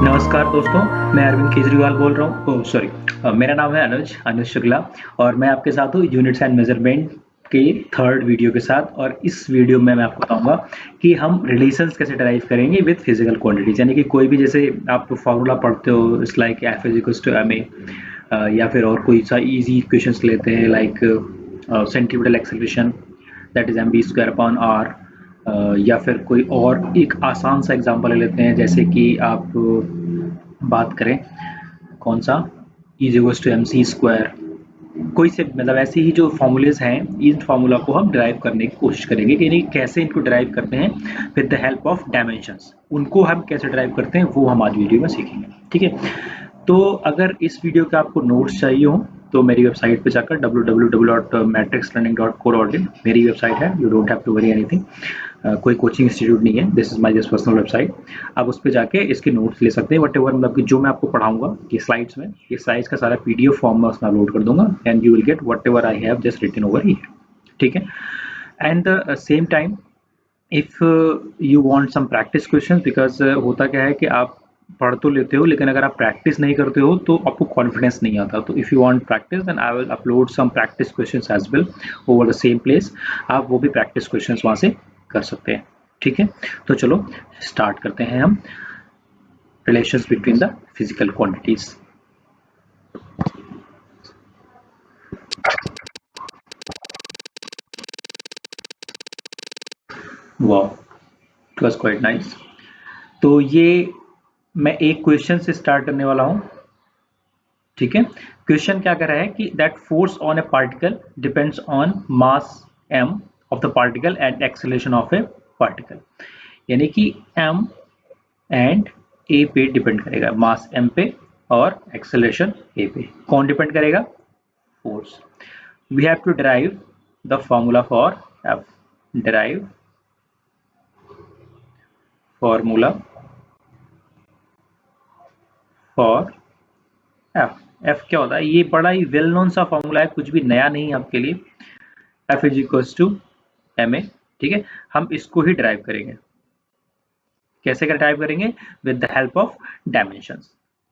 नमस्कार दोस्तों, मैं अरविंद केजरीवाल बोल रहा हूँ। ओह सॉरी, मेरा नाम है अनुज शुक्ला और मैं आपके साथ हूँ यूनिट्स एंड मेजरमेंट के थर्ड वीडियो के साथ। और इस वीडियो में मैं आपको बताऊंगा कि हम रिलेशंस कैसे डराइव करेंगे विद फिजिकल क्वांटिटीज। यानी कि कोई भी, जैसे आप फार्मूला पढ़ते हो, it's like F is equals to M A, या फिर और कोई सा इजी इक्वेशंस लेते हैं like centripetal acceleration that is M B square upon R, या फिर कोई और एक आसान सा एग्जांपल ले लेते हैं, जैसे कि आप बात करें कौन सा, is equals to M C square. कोई से मतलब ऐसे ही जो फॉर्मूलेज हैं, इन फार्मूला को हम ड्राइव करने की कोशिश करेंगे कि नहीं कैसे इनको ड्राइव करते हैं with the help of dimensions. उनको हम कैसे ड्राइव करते हैं वो हम आज वीडियो में सीखेंगे, ठीक है। तो अगर इस वीडियो के आपको नोट्स चाहिए हो तो मेरी वेबसाइट पे जाकर www.matrixlearning.co.in मेरी वेबसाइट है। You don't have to worry anything, कोई कोचिंग इंस्टीट्यूट नहीं है, this is my just personal website. आप उस पर जाके इसके नोट्स ले सकते हैं, वट एवर, मतलब कि जो मैं आपको पढ़ाऊंगा ये स्लाइड्स में, ये स्लाइड्स का सारा पीडीएफ फॉर्म में उसमें अपलोड कर दूंगा and you will get whatever I have just written over here, ठीक है। And the same time if you want some practice questions, because होता क्या है कि आप पढ़ तो लेते हो लेकिन अगर आप प्रैक्टिस नहीं करते हो तो आपको कॉन्फिडेंस नहीं आता। तो if you want practice then I will upload some practice questions as well over the same place. आप वो भी प्रैक्टिस क्वेश्चंस वहाँ से कर सकते हैं, ठीक है। तो चलो स्टार्ट करते हैं हम relations between the physical quantities. Wow, it was quite nice. तो ये मैं एक क्वेश्चन से स्टार्ट करने वाला हूँ, ठीक है। क्वेश्चन क्या कह रहा है कि that force on a particle depends on mass m of the particle and acceleration of a particle. यानी कि m एंड a पे डिपेंड करेगा, मास m पे और एक्सेलरेशन a पे। कौन डिपेंड करेगा? Force. We have to derive the formula for f। Derive formula for f। f क्या होता है? ये बड़ा ही वेल नोन सा फॉर्मूला है, कुछ भी नया नहीं है आपके लिए। f is equals to M A, ठीक है। हम इसको ही ड्राइव करेंगे। कैसे कर ड्राइव करेंगे? With the help of dimensions,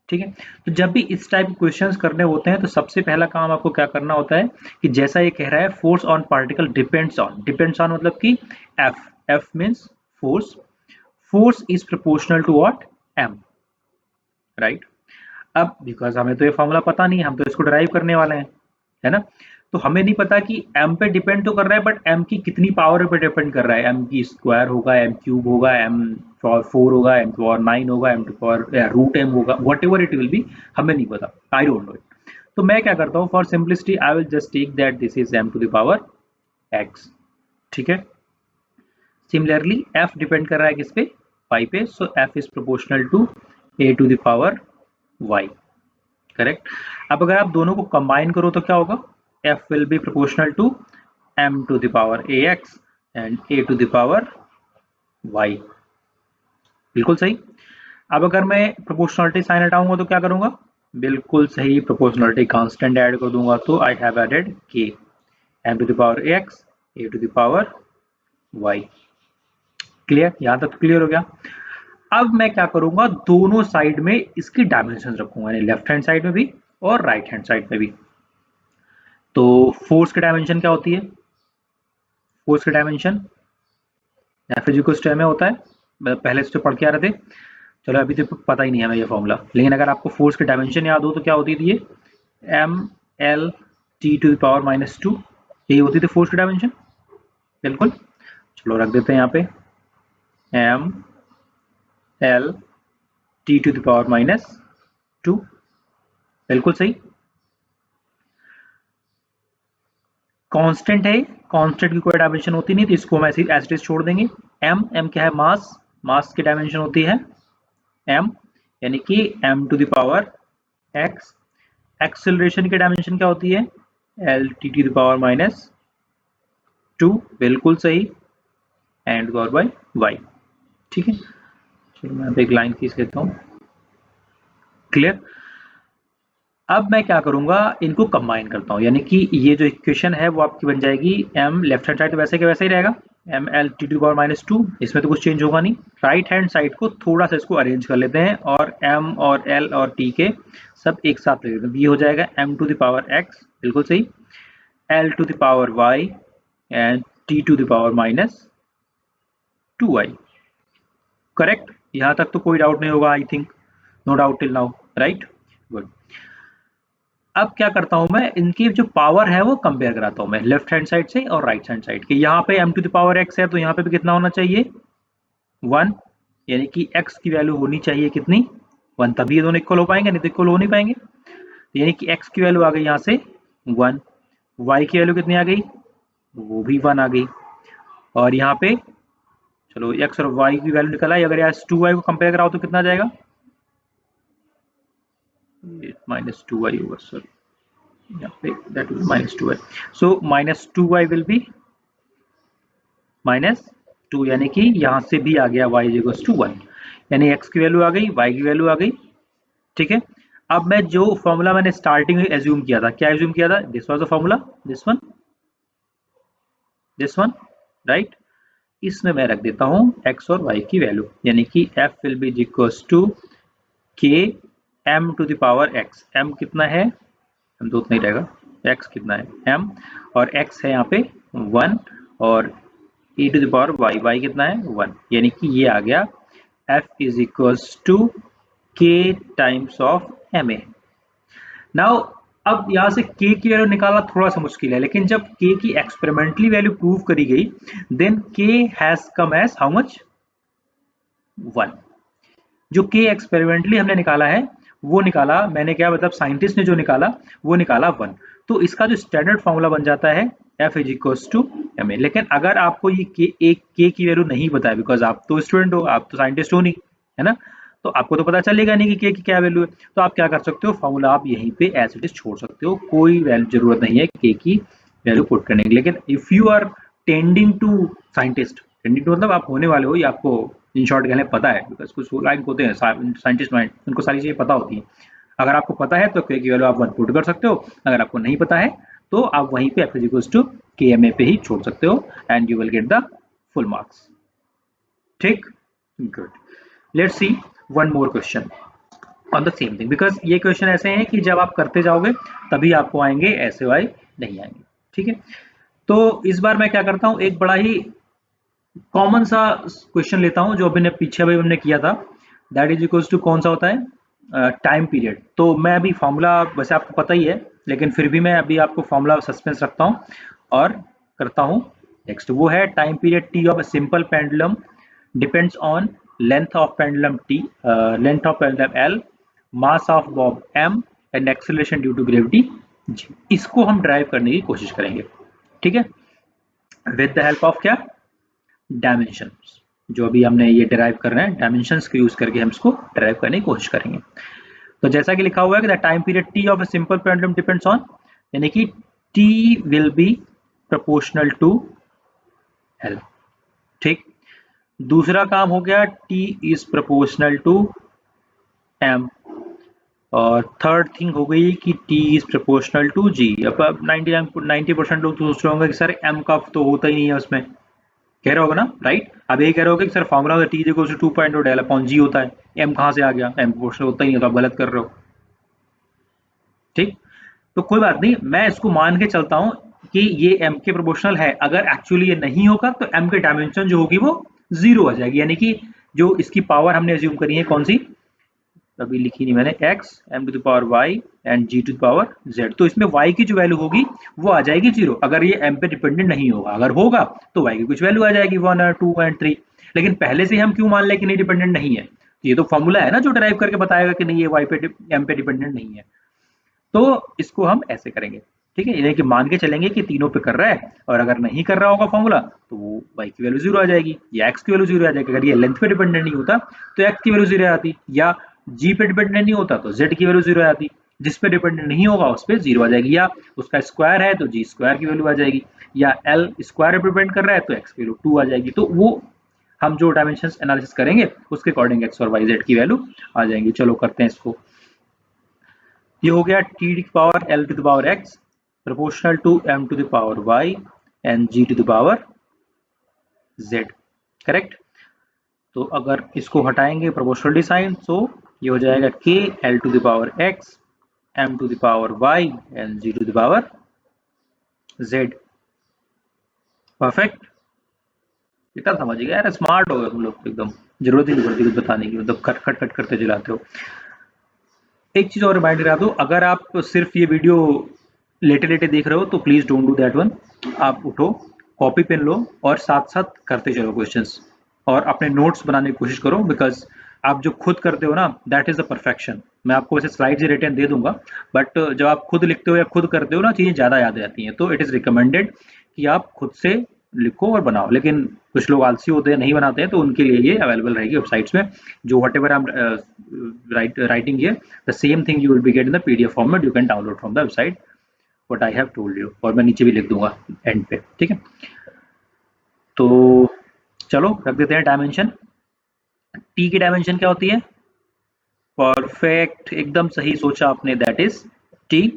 ठीक है। तो जब भी इस टाइप के क्वेश्चंस करने होते हैं तो सबसे पहला काम आपको क्या करना होता है कि जैसा ये कह रहा है force on particle depends on मतलब कि F. F means force. Force is proportional to what? M, right. अब बिकॉज हमें तो ये फॉर्मूला पता नहीं है, हम तो इसको ड्राइव करने वाले हैं, है ना। तो हमें नहीं पता कि m पे डिपेंड तो कर रहा है, बट m की कितनी पावर पे डिपेंड कर रहा है। m की स्क्वायर होगा, m क्यूब होगा, m पावर 4 होगा, m पावर 9 होगा, m पावर रूट m होगा, whatever it will be, हमें नहीं पता। I don't know it. तो मैं क्या करता हूँ, for simplicity I will just take that this is m to the power x, ठीक है। सिमिलरली f डिपेंड कर रहा है किस पे? y पे, सो f is proportional to a to the power y, correct. अब अगर आप दोनों को कंबाइन करो तो क्या होगा? f will be proportional to m to the power ax and a to the power y, बिल्कुल सही। अब अगर मैं प्रोपोर्शनलिटी साइन हटाऊंगा तो क्या करूंगा? बिल्कुल सही, प्रोपोर्शनलिटी कांस्टेंट ऐड कर दूंगा तो I have added k, m to the power ax, a to the power y। Clear? यहां तक क्लियर हो गया। अब मैं क्या करूंगा, दोनों साइड में इसकी डायमेंशन रखूंगा, यानी लेफ्ट हैंड साइड में भी और राइट हैंड साइड में भी। तो फोर्स की डायमेंशन क्या होती है? फोर्स की dimension F is equals to M A होता है। पहले से तो पढ़ के आ रहे थे, चलो अभी तो पता ही नहीं है हमें ये फॉर्मूला, लेकिन अगर आपको फोर्स की डायमेंशन याद हो तो क्या होती थी? ये M L T to the power -2, यही होती थी फोर्स की डायमेंशन, बिल्कुल। चलो रख देते हैं यहाँ पे M L T to the power -2, बिल्कुल सही। कांस्टेंट है, कांस्टेंट की कोई डायमेंशन होती नहीं तो इसको हम ऐसे एज इट इज छोड़ देंगे। एम एम क्या है? मास। मास की डायमेंशन होती है एम, यानी कि m to the power x। Acceleration की डायमेंशन क्या होती है? L T to the power -2, बिल्कुल सही, एंड पावर बाय y, ठीक है। चलो मैं एक लाइन खींच लेता हूँ, क्लियर। अब मैं क्या करूंगा, इनको कंबाइन करता हूँ, यानी कि ये जो इक्वेशन है वो आपकी बन जाएगी m लेफ्ट हैंड साइड वैसे के वैसे ही रहेगा, M L T to power -2, इसमें तो कुछ चेंज होगा नहीं। राइट हैंड साइड को थोड़ा सा इसको अरेंज कर लेते हैं और एम और एल और टी के सब एक साथ ले लेते हैं। ये हो जाएगा M to the power X, बिल्कुल सही, L to the power Y and T to the power -2y। Correct, यहाँ तक तो कोई डाउट नहीं होगा I think, no doubt till now, right, good. अब क्या करता हूं मैं, इनकी जो पावर है वो कंपेयर कराता हूं मैं लेफ्ट हैंड साइड से और राइट हैंड साइड के। यहाँ पे m to the power x है तो यहाँ पे भी कितना होना चाहिए 1, यानी कि x की वैल्यू होनी चाहिए कितनी 1, तभी ये दोनों इक्वल हो पाएंगे, नहीं तो इक्वल हो नहीं पाएंगे। तो यानी कि x की वैल्यू आ गई यहाँ से 1, y की वैल्यू कितनी आ गई, वो भी 1 आ गई। और यहाँ पे चलो x और y की वैल्यू निकल आई, अगर यहाँ 2y को कंपेयर कराओ तो कितना आ जाएगा, -2y होगा, सॉरी यहाँ पे that will be -2y, so -2y will be -2, यानी कि यहाँ से भी आ गया y इक्वल्स टू 1, यानी x की वैल्यू आ गई, y की वैल्यू आ गई, ठीक है। अब मैं जो फॉर्मूला मैंने स्टार्टिंग में एज्यूम किया था, क्या एज्यूम किया था, this was the formula, this one, right. इसमें मैं रख देता हूँ x और y की वैल्यू, यानी कि f will be equals to k m to the power x, m कितना है, m तो उतना ही रहेगा, x कितना है m, और x है यहाँ पे 1, और e to the power y, y कितना है 1, यानी कि ये आ गया f is equals to k times of ma। Now अब यहाँ से k की वैल्यू निकालना थोड़ा सा मुश्किल है, लेकिन जब k की एक्सपेरिमेंटली वैल्यू प्रूव करी गई, then k has come as how much 1। जो k एक्सपेरिमेंटली हमने निकाला है वो निकाला मैंने, क्या मतलब साइंटिस्ट ने जो निकाला वो निकाला 1, तो इसका जो स्टैंडर्ड फॉर्मूला बन जाता है f is equals to ma। लेकिन अगर आपको ये k की वैल्यू नहीं पता है, बिकॉज आप तो स्टूडेंट हो, आप तो साइंटिस्ट हो नहीं, है ना, तो आपको तो पता चलेगा नहीं कि k की क्या वैल्यू है, तो आप क्या कर सकते हो, फॉर्मूला आप यहीं पे एज इट इज छोड़ सकते हो, कोई जरूरत नहीं है k की वैल्यू पुट करने की। लेकिन if you are tending to scientist, tending to मतलब आप होने वाले हो, ये आपको इन शॉर्ट कहने पता है, बिकॉज कुछ लाइन होते हैं साइंटिस्ट माइंड, उनको सारी चीजें पता होती हैं। अगर आपको पता है तो k की वैल्यू आप 1 पुट कर सकते हो, अगर आपको नहीं पता है तो आप वहीं पे f is equals to kma पे ही छोड़ सकते हो, and you will get the full marks, ठीक, good. Let's see one more question on the same thing, because ये क्वेश्चन ऐसे हैं कि जब आप करते जाओगे तभी आपको आएंगे, ऐसे वाई नहीं आएंगे, ठीक है। तो इस बार मैं क्या करता हूँ, एक बड़ा ही कॉमन सा क्वेश्चन लेता हूँ जो अभी पीछे अभी हमने किया था, दैट इज इक्वल्स टू कौन सा होता है, टाइम पीरियड। तो मैं अभी फॉर्मूला वैसे आपको पता ही है, लेकिन फिर भी मैं अभी आपको फॉर्मूला सस्पेंस रखता हूँ और करता हूँ नेक्स्ट। वो है time period T of a simple pendulum depends on length of pendulum T, length of pendulum L, mass of bob M and acceleration due to gravity G. इसको हम ड्राइव करने की कोशिश करेंगे, ठीक है, विद द हेल्प ऑफ क्या, dimensions. जो अभी हमने ये डिराइव कर रहे हैं, डायमेंशंस को यूज करके हम इसको डिराइव करने की कोशिश करेंगे। तो जैसा कि लिखा हुआ है कि the time period T of a simple pendulum depends on, यानी कि t will be proportional to l, ठीक। दूसरा काम हो गया t is proportional to m, और थर्ड थिंग हो गई कि t is proportional to g. अब 90% लोग तो सोच रहे होंगे कि सर एम का तो होता ही नहीं है उसमें, कह रहे होगा ना, राइट। अब ये कह रहे होगे कि sir formula T is equal to 2.0 del upon G होता है, एम कहाँ से आ गया, एम प्रोपोर्शनल होता ही नहीं है, तो आप गलत कर रहे हो, ठीक। तो कोई बात नहीं, मैं इसको मान के चलता हूं कि ये m के प्रोपोर्शनल है। अगर एक्चुअली ये नहीं होगा तो m के डायमेंशन जो होगी वो 0 आ जाएगी, यानी कि जो इसकी पावर हमने अज्यूम करी है कौन सी, अभी लिखी नहीं मैंने, x m to the power y and g to the power z, तो इसमें y की जो वैल्यू होगी वो आ जाएगी 0, अगर ये m पे डिपेंडेंट नहीं होगा। अगर होगा तो y की कुछ वैल्यू आ जाएगी 1 और 2 एंड 3, लेकिन पहले से हम क्यों मान लें कि नहीं डिपेंडेंट नहीं है, ये तो फॉर्मूला है ना जो ड्राइव करके बताएगा कि नहीं ये y पे m पे डिपेंडेंट नहीं है। तो इसको हम ऐसे करेंगे, ठीक है, यानी कि मान के चलेंगे कि तीनों पे कर रहा है, और अगर नहीं कर रहा होगा फॉर्मूला तो वो y की वैल्यू 0 आ जाएगी, या x की वैल्यू 0 आ जाएगी। अगर ये लेंथ पे डिपेंडेंट नहीं होता तो x की वैल्यू 0 आती, या g पे डिपेंडेंट नहीं होता तो z की वैल्यू 0 आती, जिस पे डिपेंडेंट नहीं होगा उस पर 0 आ जाएगी, या उसका स्क्वायर है तो जी स्क्वायर की वैल्यू आ जाएगी, या l स्क्वायर पे डिपेंड कर रहा है तो x की वैल्यू 2 आ जाएगी। तो वो हम जो डायमेंशन एनालिसिस करेंगे उसके अकॉर्डिंग x और y z की वैल्यू आ जाएंगी। चलो करते हैं इसको। ये हो गया t to the power l to the power x proportional to M to the power Y and g to the power z, correct. तो अगर इसको हटाएंगे प्रोपोर्शनलिटी साइन, तो ये हो जाएगा k l to the power x m to the power y and g to the power z। Perfect. इतना समझ गया यार, स्मार्ट हो गए तुम लोग तो एकदम, जरूरत ही नहीं पड़ती कुछ बताने की, मतलब कट कट कट करते चलाते हो। एक चीज और रिमाइंड करा दो, अगर आप सिर्फ ये वीडियो लेटे लेटे देख रहे हो तो please don't do that one. आप उठो, कॉपी पेन लो और साथ साथ करते चलो क्वेश्चंस, और अपने नोट्स बनाने की कोशिश करो, बिकॉज आप जो खुद करते हो ना, दैट इज द परफेक्शन। मैं आपको वैसे स्लाइड्स रिटर्न दे दूंगा, बट जब आप खुद लिखते हो या खुद करते हो ना, चीजें ज्यादा याद आ जाती हैं। तो इट इज रिकमेंडेड कि आप खुद से लिखो और बनाओ, लेकिन कुछ लोग आलसी होते हैं, नहीं बनाते हैं, तो उनके लिए ये अवेलेबल रहेगी वेबसाइट्स में, जो what ever I am writing here, the same thing you will be get in the PDF format, you can download from the website what I have told you, और मैं नीचे भी लिख दूंगा एंड पे, ठीक है। तो चलो रख देते हैं डायमेंशन। टी की डायमेंशन क्या होती है? परफेक्ट, एकदम सही सोचा आपने, दैट इज टी।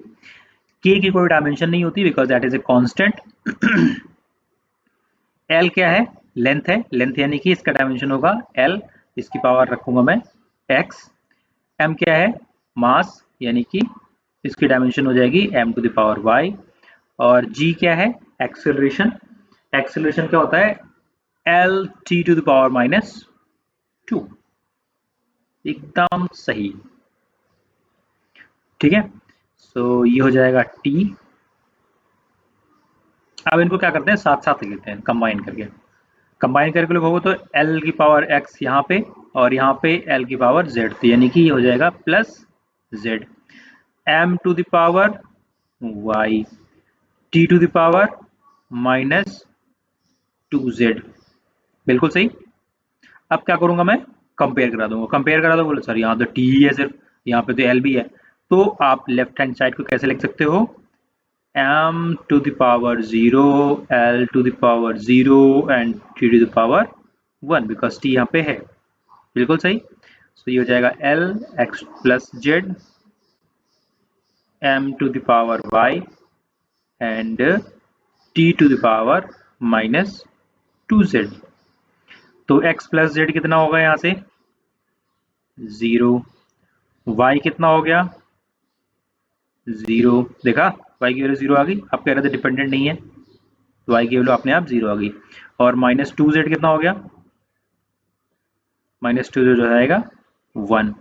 के की कोई डायमेंशन नहीं होती, because that is a constant. L क्या है? लेंथ है, लेंथ यानी कि इसका डायमेंशन होगा एल, इसकी पावर रखूंगा मैं एक्स। एम क्या है? मास, यानी कि इसकी डायमेंशन हो जाएगी M to the power Y. और जी क्या है? एक्सेलरेशन। एक्सेलरेशन क्या होता है? L T to the power minus 2। एकदम सही, ठीक है। सो ये हो जाएगा टी। अब इनको क्या करते हैं, साथ साथ लिखते हैं कंबाइन करके। कंबाइन करके लिखोगे तो एल की पावर एक्स यहाँ पे, और यहाँ पे एल की पावर जेड, तो यानी कि ये हो जाएगा plus z. M to the power y t to the power minus 2z, बिल्कुल सही। अब क्या करूंगा मैं? कंपेयर करा दूंगा। कंपेयर करा दो, बोले सर यहाँ तो टी ही है सिर्फ, यहाँ पे तो एल भी है। तो आप लेफ्ट हैंड साइड को कैसे लिख सकते हो? m to the power 0, l to the power 0 and t to the power 1, because t यहाँ पे है, बिल्कुल सही। सो ये हो जाएगा l x plus Z m to the power y and t to the power minus 2z। तो x plus Z कितना होगा यहाँ से? 0। y कितना हो गया? 0। देखा, y की वैल्यू 0 आ गई। आप कह रहे थे डिपेंडेंट नहीं है, तो y की वैल्यू अपने आप 0 आ गई। और माइनस 2z कितना हो गया? माइनस 2 जो आएगा 1।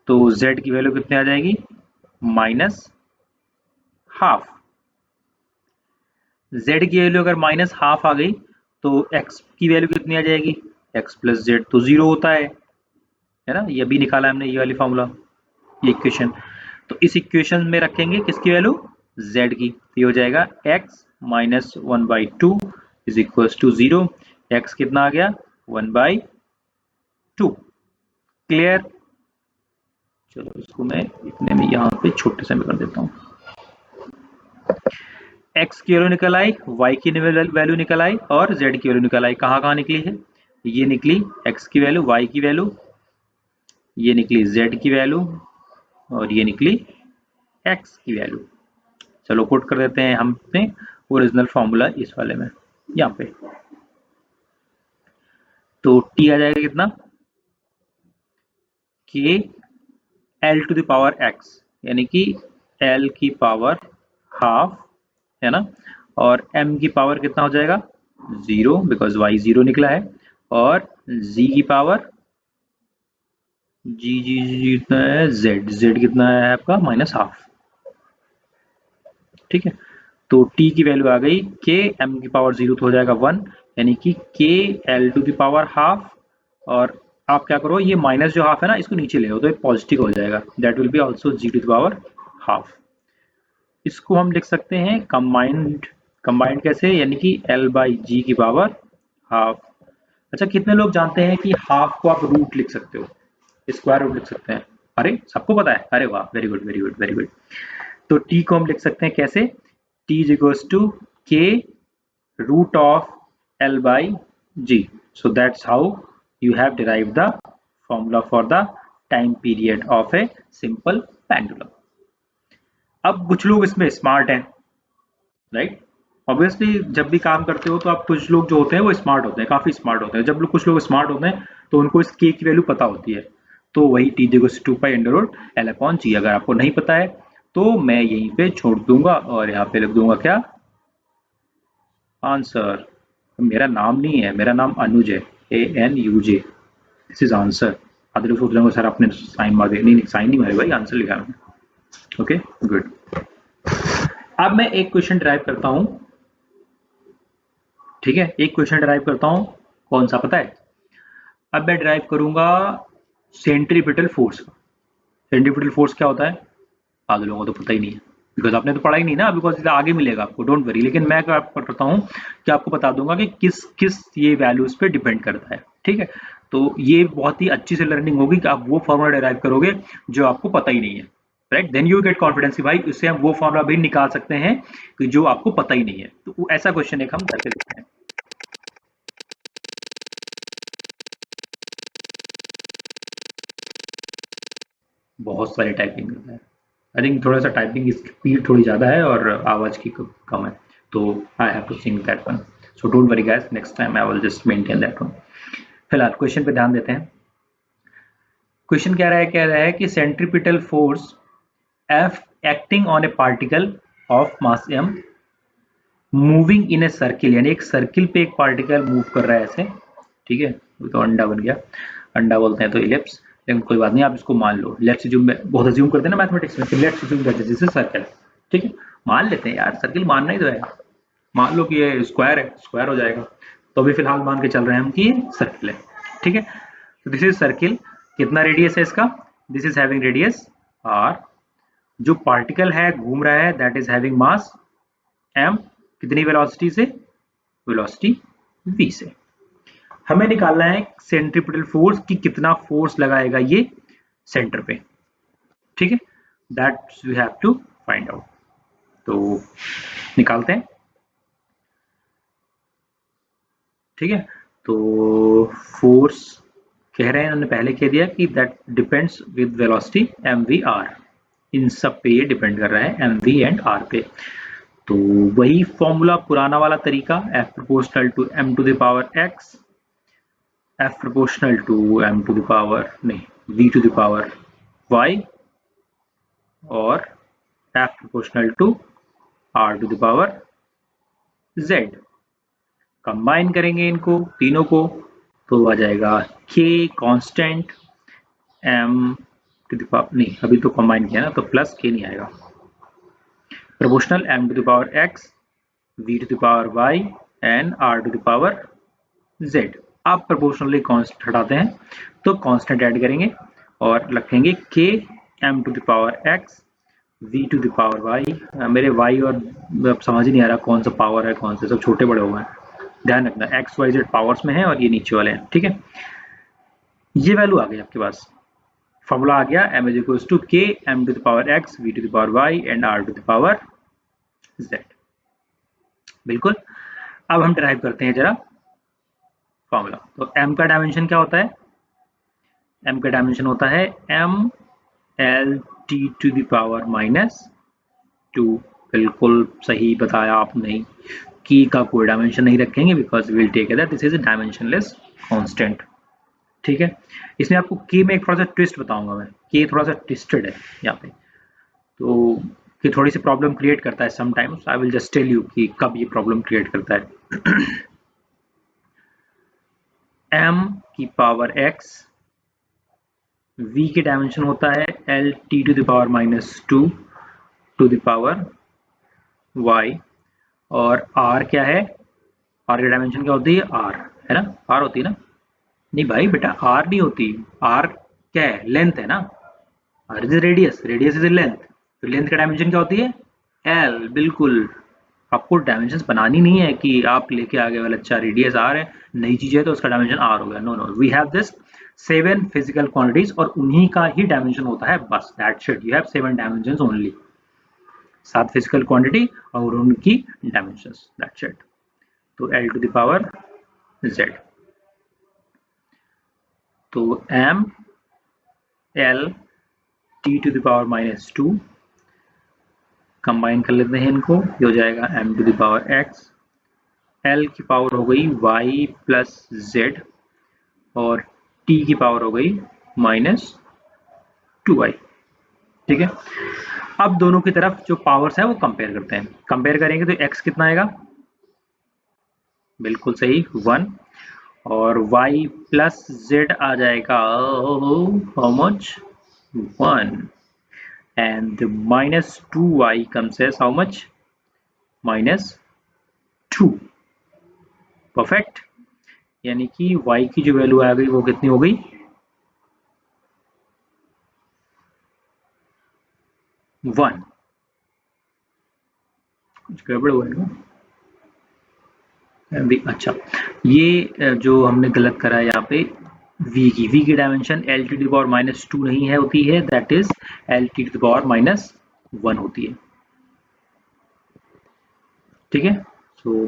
तो z की वैल्यू कितनी आ जाएगी? Minus half. z की वैल्यू अगर माइनस हाफ आ गई तो x की वैल्यू कितनी आ जाएगी? x प्लस जेड तो 0 होता है ना। ये भी निकाला हमने, ये वाली फॉर्मूला, ये इक्वेशन। तो इस इक्वेशन में रखेंगे किसकी वैल्यू? z की। तो ये हो जाएगा x minus 1/2 is equal to 0। x कितना आ गया? 1/2। क्लियर? चलो इसको मैं इतने में यहाँ पे छोटे से में कर देता हूँ। x की वैल्यू निकल आई, y की वैल्यू निकल आई, और z की वैल्यू निकल आई। कहाँ कहाँ निकली है? ये निकली x की वैल्यू, y की वैल्यू, ये निकली z की वैल्यू, और ये निकली x की वैल्यू। चलो पुट कर देते हैं हम अपने ओरिजिनल फॉर्मूला इस वाले में, यहाँ पे। तो t आ जाएगा कितना? k l to the power x, यानी कि l की पावर हाफ, है ना। और m की पावर कितना हो जाएगा? 0, बिकॉज y 0 निकला है। और z की पावर जी जी जी कितना है? z कितना है आपका? माइनस हाफ, ठीक है। तो t की वैल्यू आ गई k m की पावर 0 तो हो जाएगा 1, यानी कि k l to the power half. और आप क्या करो, ये माइनस जो हाफ है ना, इसको नीचे ले आओ तो ये पॉजिटिव हो जाएगा, that will be also g to the power half. इसको हम लिख सकते हैं कंबाइंड। कंबाइंड कैसे? यानी कि l बाई जी की पावर हाफ। अच्छा, कितने लोग जानते हैं कि हाफ को आप रूट लिख सकते हो, स्क्वायर रूट लिख सकते हैं? अरे सबको पता है, अरे वाह, very good very good very good. तो t को हम लिख सकते हैं कैसे? t is equals to k root of l by g। So that's how you have derived the formula for the time period of a simple pendulum। अब कुछ लोग इसमें स्मार्ट हैं, राइट? ऑब्वियसली जब भी काम करते हो तो आप, कुछ लोग जो होते हैं वो स्मार्ट होते हैं, काफी स्मार्ट होते हैं। जब लोग, कुछ लोग स्मार्ट होते हैं तो उनको इस के की वैल्यू पता होती है, तो वही टी जी को 2 pi under root L upon G. अगर आपको नहीं पता है तो मैं यहीं पे छोड़ दूंगा और यहाँ पे लिख दूंगा क्या, आंसर। मेरा नाम नहीं है, मेरा नाम अनुज है, ANUJ। This is answer. आधे लोग सोच रहे होंगे सर आपने साइन मार दिया। नहीं नहीं, साइन नहीं मारे भाई, आंसर लिखा मैंने। Okay good. अब मैं एक क्वेश्चन ड्राइव करता हूँ, ठीक है, एक क्वेश्चन ड्राइव करता हूँ। कौन सा पता है? अब मैं ड्राइव करूंगा सेंट्रीपिटल फोर्स का। सेंट्रीपिटल फोर्स क्या होता है? आधे लोगों को तो पता ही नहीं है, बिकॉज आपने तो पढ़ा ही नहीं ना, बिकॉज आगे मिलेगा आपको, डोंट वरी। लेकिन मैं क्या करता हूँ कि आपको बता दूंगा कि किस किस ये वैल्यूज पे डिपेंड करता है, ठीक है। तो ये बहुत ही अच्छी से लर्निंग होगी कि आप वो फॉर्मूला डिराइव करोगे जो आपको पता ही नहीं है, right. Then you get confidence कि भाई इससे हम वो फॉर्मूला भी निकाल सकते हैं कि जो आपको पता ही नहीं है। तो ऐसा क्वेश्चन एक हम करके देखते हैं। बहुत सारी टाइपिंग करता है। आई थिंक थोड़ा सा टाइपिंग की स्पीड थोड़ी ज़्यादा है और आवाज़ की कम है, तो I have to sync that one. So don't worry guys, next time I will just maintain that one. फिलहाल क्वेश्चन पे ध्यान देते हैं। क्वेश्चन कह रहा है कि centripetal force F acting on a particle of mass m moving in a circle, यानी एक सर्किल पे एक पार्टिकल मूव कर रहा है ऐसे, ठीक है। तो अंडा बन गया, अंडा बोलते हैं तो इलिप्स, लेकिन कोई बात नहीं, आप इसको मान लो। लेट्स अज्यूम, बहुत अज्यूम करते हैं ना मैथमेटिक्स में, let's assume that this is circle, ठीक है। मान लेते हैं यार, सर्किल मानना ही तो है। मान लो कि ये स्क्वायर है, स्क्वायर हो जाएगा। तो अभी फिलहाल मान के चल रहे हैं हम कि ये सर्किल है, ठीक है। तो दिस इज सर्किल। कितना रेडियस है इसका? This is having radius r। जो पार्टिकल है घूम रहा है that is having mass m। कितनी वेलोसिटी से? वेलोसिटी v से। हमें निकालना है सेंट्रीपिटल फोर्स कि कितना फोर्स लगाएगा ये सेंटर पे, ठीक है। That we have to find out. तो निकालते हैं, ठीक है। तो फोर्स कह रहे हैं, उन्होंने पहले कह दिया कि that depends with velocity M V R. इन सब पे ये डिपेंड कर रहा है, एम वी एंड आर पे। तो वही फॉर्मूला, पुराना वाला तरीका, F proportional to M to the power X, F proportional to M to the power, नहीं, V to the power Y, और F proportional to R to the power Z. Combine करेंगे इनको तीनों को तो आ जाएगा K constant M to the power, नहीं अभी तो कंबाइन किया ना, तो प्लस के नहीं आएगा, proportional m to the power x, v to the power Y and r to the power z. आप प्रोपोर्शनली कांस्टेंट हटाते हैं तो कांस्टेंट ऐड करेंगे और रखेंगे k m to the power x, v to the power y. मेरे वाई और अब समझ ही नहीं आ रहा कौन सा पावर है कौन से, सब छोटे बड़े हो गए हैं। ध्यान रखना एक्स वाई जेड पावर्स में है और ये नीचे वाले हैं, ठीक है। ये वैल्यू आ गई आपके पास, फॉर्मूला आ गया, m is equals to k m to the power x, v to the power Y and r to the power z. बिल्कुल। अब हम ड्राइव करते हैं जरा फॉर्मूला। तो m का डायमेंशन क्या होता है? m का डायमेंशन होता है m l t to the power minus 2। बिल्कुल सही बताया आपने, की का कोई डायमेंशन नहीं रखेंगे because will take that this is a dimensionless constant, ठीक है। इसमें आपको के में एक थोड़ा सा ट्विस्ट बताऊंगा मैं, के थोड़ा सा ट्विस्टेड है यहाँ पे, तो कि थोड़ी सी प्रॉब्लम क्रिएट करता है sometimes. I will just tell you कि कब ये प्रॉब्लम क्रिएट करता है। m की पावर x, v की डायमेंशन होता है l t to the power minus 2 to the power y, और r क्या है? r की डायमेंशन क्या होती है? r है ना, r होती है ना? नहीं भाई बेटा, r नहीं होती, r क्या है? लेंथ है ना, r is radius, radius is length. तो लेंथ का डायमेंशन क्या होती है? l। बिल्कुल, आपको डायमेंशंस बनानी नहीं है कि आप लेके आ गए वाला, अच्छा रेडियस आर है, नई चीज है तो उसका डायमेंशन आर हो गया। No no, we have this 7 physical quantities और उन्हीं का ही डायमेंशन होता है, बस that's it. You have 7 dimensions only, 7 physical quantity और उनकी डायमेंशंस, दैट्स इट। तो l to the power z, तो m l t to the power minus 2 combine कर लेते हैं इनको, ये हो जाएगा m to the power x, l की पावर हो गई y प्लस z, और t की पावर हो गई -2y। ठीक है, अब दोनों की तरफ जो पावर्स है वो कंपेयर करते हैं। कंपेयर करेंगे तो x कितना आएगा, बिल्कुल सही 1, और y प्लस z आ जाएगा how much 1, and -2y comes as how much -2। Perfect, यानी कि y की जो वैल्यू आ गई वो कितनी हो गई 1। कुछ गड़बड़ हुआ है ना अच्छा, ये जो हमने गलत करा है यहाँ पे v की dimension l to the power -2 नहीं है, होती है that is l to the power -1 होती है। ठीक है, so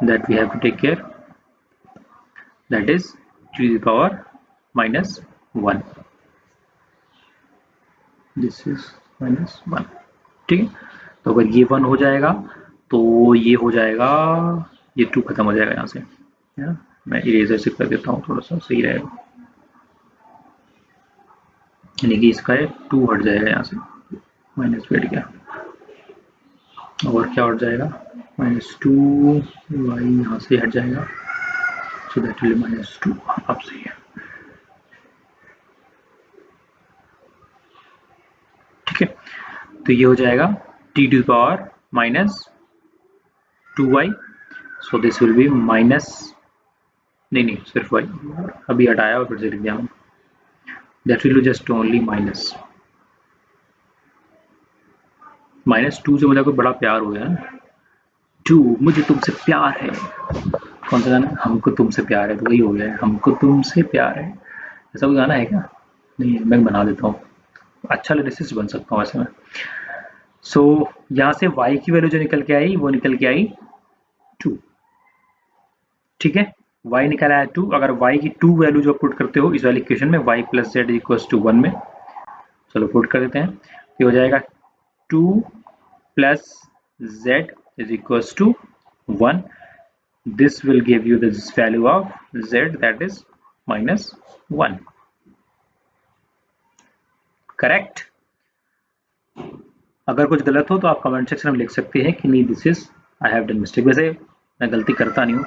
that we have to take care, that is to the power -1, this is -1। ठीक है, तो अगर ये 1 हो जाएगा तो ये हो जाएगा, ये 2 खत्म हो जाएगा यहाँ से, है ना। मैं इरेजर से कर देता हूँ, थोड़ा सा सही रहेगा, यानी कि इसका 2 हट जाएगा यहाँ से, माइनस बैठ गया, और क्या हट जाएगा -2 y यहाँ से हट जाएगा, सो दैट विल -2। अब सही है, ठीक है, तो ये हो जाएगा t to power -2y, so this will be minus, नहीं सिर्फ y, अभी हटाया और फिर से लिख दिया, that will be just only -2 से मुझे कोई बड़ा प्यार हो गया है, 2 मुझे तुमसे प्यार है, कौन सा गाना, हमको तुमसे प्यार है, तो वही हो गया है, हमको तुमसे प्यार है, ऐसा कोई गाना है क्या, नहीं मैं बना देता हूँ, अच्छा लिरिसिस्ट बन सकता हूँ वैसे मैं। सो यहाँ से y की वैल्यू जो निकल के आई वो निकल के आई 2। ठीक है, y निकल आया 2, अगर y की 2 वैल्यू जो पुट करते हो इस वाली इक्वेशन में y plus z equals to 1 में, चलो पुट कर देते हैं, ये हो जाएगा 2 plus z is equals to 1, this will give you this value of z, that is -1। Correct, अगर कुछ गलत हो तो आप कमेंट सेक्शन में लिख सकते हैं कि नहीं this is I have done mistake, वैसे मैं गलती करता नहीं हूँ,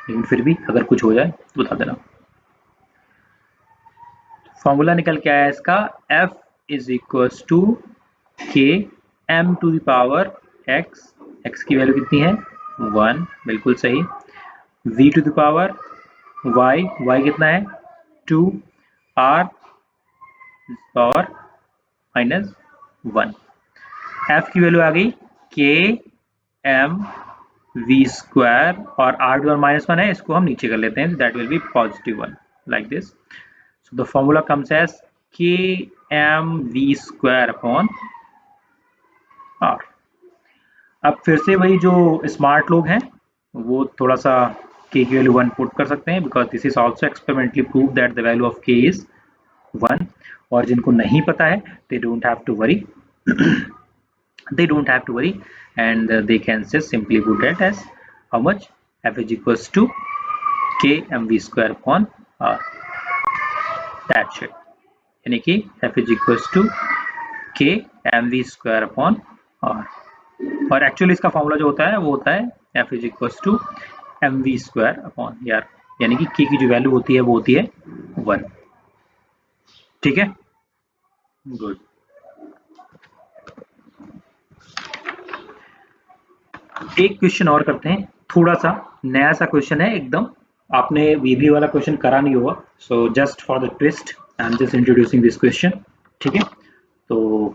लेकिन फिर भी अगर कुछ हो जाए तो बता देना। फॉर्मूला निकल के आया इसका, f is equals to k m to the power x, x की वैल्यू कितनी है 1, बिल्कुल सही, v to the power y, y कितना है 2, r पावर -1, f की वैल्यू आ गई के एम वी स्क्वायर, और r टू पावर -1 है, इसको हम नीचे कर लेते हैं, that will be +1 like this, so the formula comes as k m v square upon r। अब फिर से वही जो स्मार्ट लोग हैं वो थोड़ा सा k की वैल्यू 1 पुट कर सकते हैं, because this is also experimentally prove that the value of k is 1, और जिनको नहीं पता है they don't have to worry, they don't have to worry, and they can just simply put it as how much f is equals to k mv square upon r, that's it, यानी कि f is equals to k mv square upon r, और actually इसका formula जो होता है वो होता है f is equals to mv square upon r, यानी कि k की जो वैल्यू होती है वो होती है 1। ठीक है, गुड। एक क्वेश्चन और करते हैं, थोड़ा सा नया सा क्वेश्चन है एकदम, आपने वीवी वाला क्वेश्चन करा नहीं होगा, so just for the twist I am just introducing this question. ठीक है, तो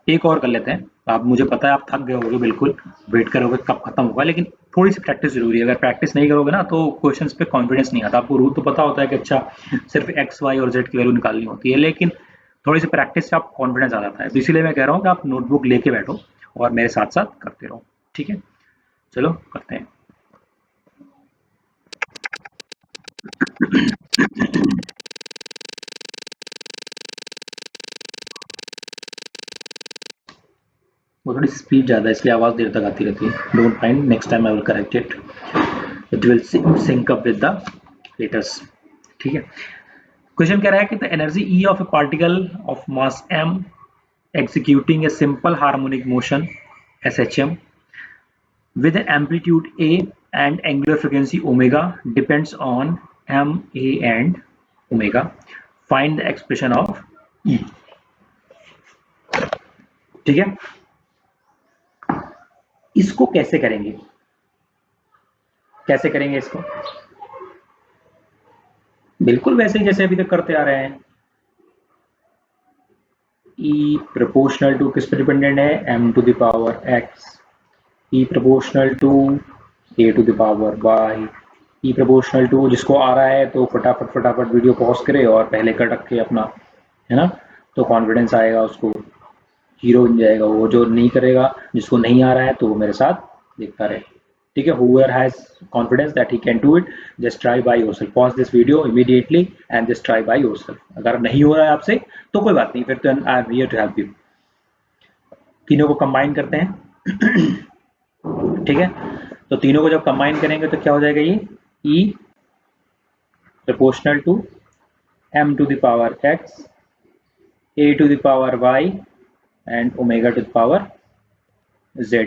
एक और कर लेते हैं, आप मुझे पता है आप थक गए होगे, बिल्कुल वेट करोगे कब खत्म होगा, लेकिन थोड़ी सी प्रैक्टिस जरूरी है, अगर प्रैक्टिस नहीं करोगे ना तो क्वेश्चंस पे कॉन्फिडेंस नहीं आता, आपको रूल तो पता होता है कि अच्छा सिर्फ एक्स वाई और जेड की वैल्यू निकालनी होती है, लेकिन थोड़ी सी प्रैक्टिस से आप कॉन्फिडेंस आ जाता है, तो इसीलिए मैं कह रहा हूँ कि आप नोटबुक लेके बैठो और मेरे साथ साथ करते रहो। ठीक है, चलो करते हैं। वो थोड़ी स्पीड ज़्यादा है इसलिए आवाज़ देर तक आती रहती है। Don't mind, next time I will correct it, it will sync up with the letters. ठीक है, क्वेश्चन कह रहा है कि the energy E of a particle of mass m executing a simple harmonic motion SHM with an amplitude a and angular frequency omega depends on m, a and omega. Find the expression of E. ठीक है, इसको कैसे करेंगे, कैसे करेंगे इसको? बिल्कुल वैसे ही जैसे अभी तक करते आ रहे हैं। E प्रोपोर्शनल टू किस पे डिपेंडेंट है? m to the power x। E proportional to a to the power y। E proportional to, जिसको आ रहा है तो फटाफट फटाफट वीडियो पॉज करे और पहले कर रखे अपना, है ना, तो कॉन्फिडेंस आएगा, उसको हीरो बन जाएगा। वो जो नहीं करेगा, जिसको नहीं आ रहा है, तो वो मेरे साथ देखता रहे। ठीक है, whoever has confidence that he can do it, just try by yourself, pause this video immediately and just try by yourself। अगर नहीं हो रहा है आपसे तो कोई बात नहीं, फिर तो I am here to help you. तीनों को कंबाइन करते हैं। ठीक है, तो तीनों को जब कंबाइन करेंगे तो क्या हो जाएगा? ये E proportional to m to the power x, a to the power y and omega to the power z।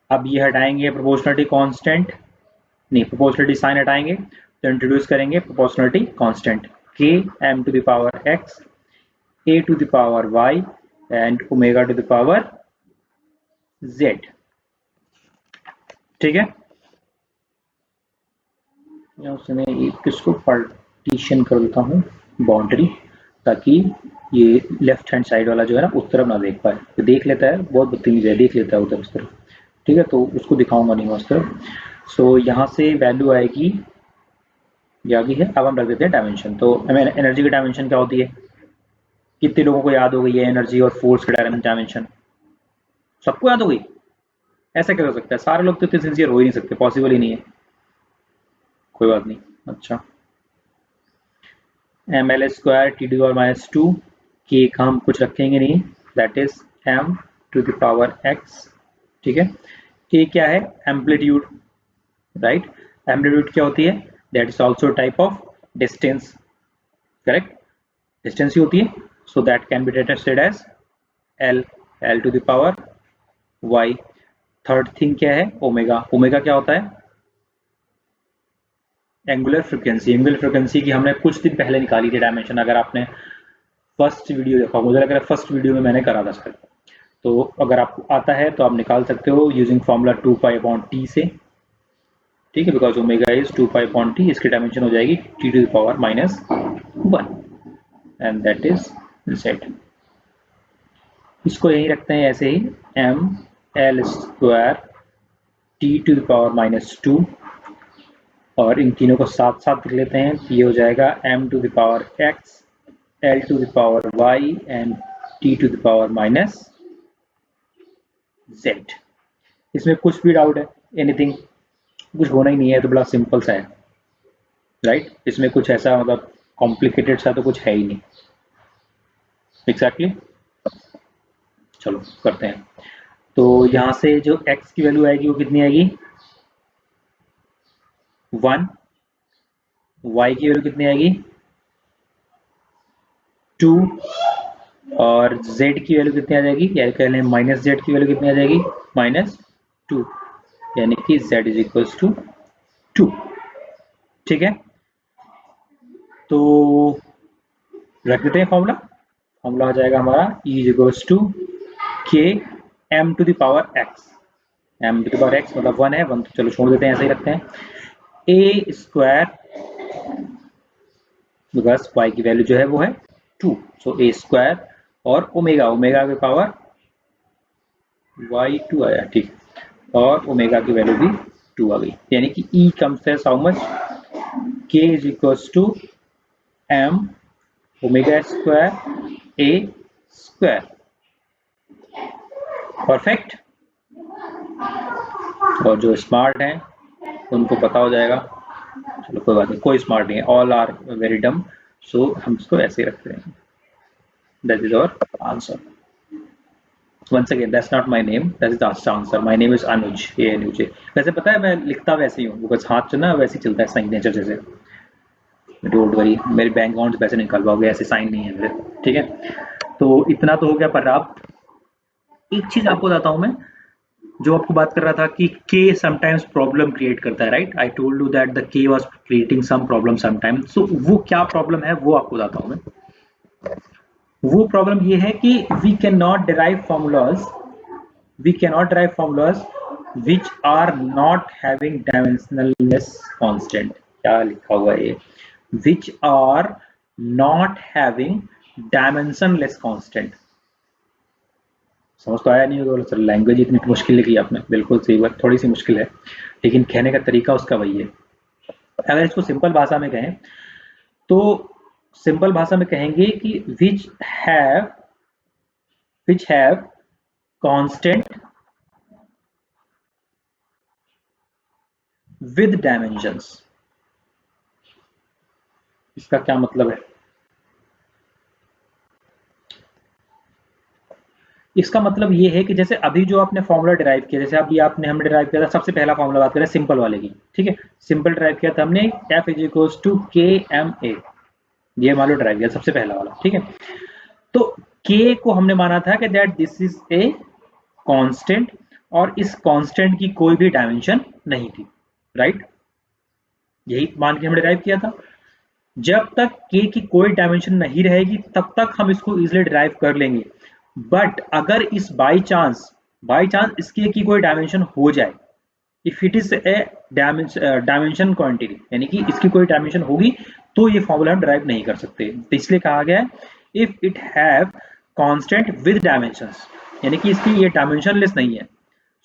अब ये हटाएंगे प्रोपोर्शनलिटी कांस्टेंट, नहीं प्रोपोर्शनलिटी साइन हटाएंगे तो इंट्रोड्यूस करेंगे proportionality constant k m to the power x, a to the power y and omega to the power z। ठीक है, उसने किसको पार्टीशन कर देता हूँ बाउंड्री, ताकि ये लेफ्ट हैंड साइड वाला जो है ना उस तरफ ना देख पाए। तो देख लेता है, बहुत बदतमीज है, देख लेता है उधर उस तरफ। ठीक है, तो उसको दिखाऊंगा नहीं मैं उस तरफ। सो यहाँ से वैल्यू आएगी, ये आ गई है। अब हम रख देते हैं डायमेंशन। तो एनर्जी की डायमेंशन क्या होती है? कितने लोगों को याद हो गई है एनर्जी और फोर्स की डायमेंशन? सबको याद हो गई? ऐसा क्या हो सकता है? सारे लोग तो इतने सिंसियर हो ही नहीं सकते, पॉसिबल ही नहीं है। कोई बात नहीं। अच्छा, m L square t the power -2 k का हम कुछ रखेंगे नहीं, that is m to the power x। ठीक है, ए क्या है? Amplitude, right. एम्पलीट्यूड क्या होती है? That is also type of distance, correct, distance ही होती है। So that can be detected as l, l to the power y। Third thing क्या है? ओमेगा। ओमेगा क्या होता है? Angular frequency. एंगुलर फ्रिक्वेंसी की हमने कुछ दिन पहले निकाली थी डायमेंशन, अगर आपने फर्स्ट वीडियो देखा, मुझे लग रहा है फर्स्ट वीडियो में मैंने करा था शायद। तो अगर आपको आता है तो आप निकाल सकते हो यूजिंग फॉर्मूला 2π/t से। ठीक है, बिकॉज ओमेगा इज 2π/t, इसकी डायमेंशन हो जाएगी t to the power -1 and that is z। इसको यही रखते हैं ऐसे ही, m l square t to the power -2, और इन तीनों को साथ साथ लिख लेते हैं। ये हो जाएगा m to the power x, l to the power y and t to the power -z। इसमें कुछ भी डाउट है? एनीथिंग? कुछ होना ही नहीं है, तो बड़ा सिंपल सा है, राइट। इसमें कुछ ऐसा मतलब कॉम्प्लिकेटेड सा तो कुछ है ही नहीं। एग्जैक्टली, चलो करते हैं। तो यहाँ से जो x की वैल्यू आएगी वो कितनी आएगी? 1। y की वैल्यू कितनी आएगी? 2। और z की वैल्यू कितनी आ जाएगी? यानी कह लें -z की वैल्यू कितनी आ जाएगी? -2, यानी कि z इज इक्वल्स टू 2। ठीक है, तो रख देते हैं फॉर्मूला। फॉर्मूला आ जाएगा हमारा E is equals to k m to the power x। m to the power x मतलब 1 है, 1 तो चलो छोड़ देते हैं, ऐसे ही रखते हैं। a स्क्वायर, बिकॉज y की वैल्यू जो है वो है 2, सो a स्क्वायर और ओमेगा, ओमेगा की पावर y2 आया, ठीक, और ओमेगा की वैल्यू भी 2 आ गई, यानी कि E comes as how much? k is equals to m omega square a square. Perfect. और जो स्मार्ट हैं उनको पता हो जाएगा। चलो कोई बात नहीं, कोई स्मार्ट नहीं है, ऑल आर वेरी डम, सो हम इसको ऐसे ही रखते हैं। That is our answer. once again that's not my name, that is the answer. My name is Anuj, ANUJ. वैसे पता है मैं लिखता वैसे ही हूँ, बिकॉज हाथ जो ना वैसे ही चलता है सिग्नेचर जैसे। डोंट वरी, मेरे बैंक अकाउंट से पैसे निकाल पाओगे, ऐसे साइन नहीं है मेरे, ठीक है। तो इतना तो हो गया। पर आप एक चीज आपको बताता हूँ मैं, जो आपको बात कर रहा था कि के समटाइम्स प्रॉब्लम क्रिएट करता है, right. I told you that the K was creating some problem sometimes. So वो क्या प्रॉब्लम है वो आपको बताता हूँ मैं। वो प्रॉब्लम ये है कि we can not derive formulas which are not having dimensionless constant। क्या लिखा हुआ है ये, which are not having dimensionless constant। समझ तो आया नहीं होगा सर, लैंग्वेज इतनी मुश्किल लिखी आपने, बिल्कुल सही बात, थोड़ी सी मुश्किल है, लेकिन कहने का तरीका उसका वही है। अगर इसको सिंपल भाषा में कहें तो सिंपल भाषा में कहेंगे कि which have constant with dimensions। इसका क्या मतलब है? इसका मतलब ये है कि जैसे अभी जो आपने फॉर्मूला डिराइव किया, जैसे अभी हमने डिराइव किया था, सबसे पहला फॉर्मूला बात करें सिंपल वाले की, ठीक है। सिंपल डिराइव किया था हमने F is equals to KMA, ये मान लो डिराइव किया सबसे पहला वाला, ठीक है। तो K को हमने माना था कि that this is a constant, और इस कांस्टेंट की कोई भी डायमेंशन नहीं थी, राइट। यही मान के हमने डिराइव किया था। जब तक K की कोई डायमेंशन नहीं रहेगी तब तक हम इसको इजिली डिराइव कर लेंगे। बट अगर इस बाई चांस इस K की कोई डायमेंशन हो जाए, if it is a dimension quantity, यानी कि इसकी कोई डायमेंशन होगी, तो ये फॉर्मूला हम डिराइव नहीं कर सकते। तो इसलिए कहा गया है if it have constant with dimensions, यानी कि इसकी ये डायमेंशनलेस नहीं है।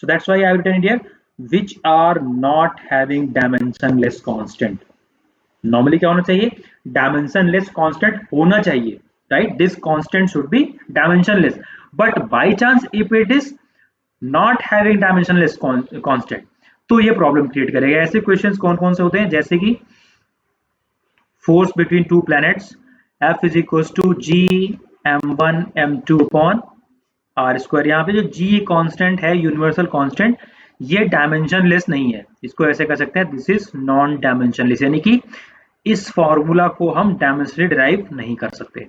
So that's why I have written here which are not having dimensionless constant. Normally क्या होना चाहिए, डायमेंशनलेस कांस्टेंट होना चाहिए, right. This constant should be dimensionless, but by chance if it is not having dimensionless constant, तो ये problem create करेगा। ऐसे questions कौन कौन से होते हैं, जैसे कि force between two planets, F is equal to G m1 m2 upon r square. यहाँ पे जो G कांस्टेंट है, यूनिवर्सल कांस्टेंट, ये डायमेंशनलेस नहीं है। इसको ऐसे कह सकते हैं दिस इज नॉन डायमेंशनलेस, यानी कि इस फॉर्मूला को हम डायमेंशनली डिराइव नहीं कर सकते।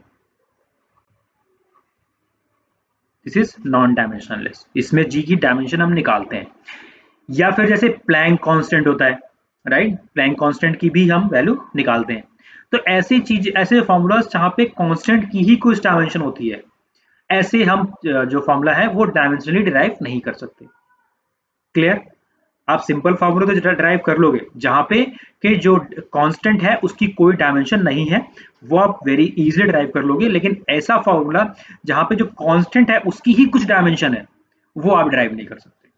दिस इज नॉन डायमेंशनलेस, इसमें G की डायमेंशन हम निकालते हैं। या फिर जैसे प्लैंक कांस्टेंट होता है, राइट, प्लैंक कांस्टेंट की भी हम वैल्यू निकालते हैं। तो ऐसी चीज, ऐसे फॉर्मूलाज जहां पे कांस्टेंट की ही कुछ डायमेंशन होती है, ऐसे हम जो फॉर्मूला है वो डायमेंशनली डिराइव नहीं कर सकते। क्लियर? आप सिंपल फॉर्मूला तो डिराइव कर लोगे, जहां पे कि जो कांस्टेंट है उसकी कोई डायमेंशन नहीं है, वो आप वेरी इजीली डिराइव कर लोगे। लेकिन ऐसा फॉर्मूला जहां पे जो कांस्टेंट है उसकी ही कुछ डायमेंशन है, वो आप डिराइव नहीं कर सकते।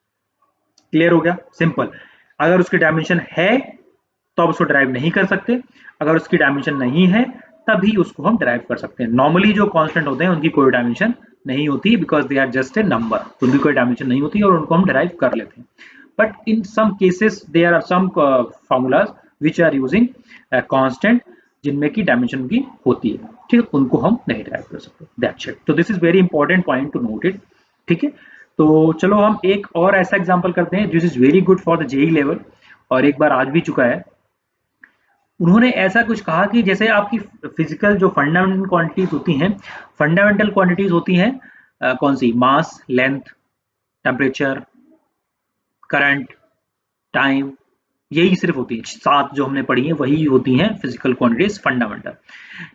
क्लियर हो गया? सिंपल। अगर उसकी डायमेंशन है तो आप उसको डिराइव नहीं कर सकते, अगर उसकी डायमेंशन नहीं है तभी उसको हम डिराइव कर सकते हैं। नॉर्मली जो कांस्टेंट होते हैं उनकी कोई डायमेंशन नहीं होती, because they are just a number, उनकी कोई डायमेंशन नहीं होती और उनको हम डिराइव कर लेते हैं। But in some cases there are some formulas which are using constant, जिनमें की डायमेंशन की होती है, ठीक है, उनको हम नहीं डिराइव कर सकते। That's it. तो this is very important point to note it, ठीक है। तो चलो हम एक और ऐसा एग्जांपल करते हैं this is very good for the JEE level, और एक बार आज भी चुका है। उन्होंने ऐसा कुछ कहा कि जैसे आपकी फिजिकल जो फंडामेंटल क्वांटिटीज होती हैं, कौन सी, मास, लेंथ, टेम्परेचर, करंट, टाइम, यही सिर्फ होती है। 7 जो हमने पढ़ी है वही होती हैं फिजिकल क्वांटिटीज फंडामेंटल।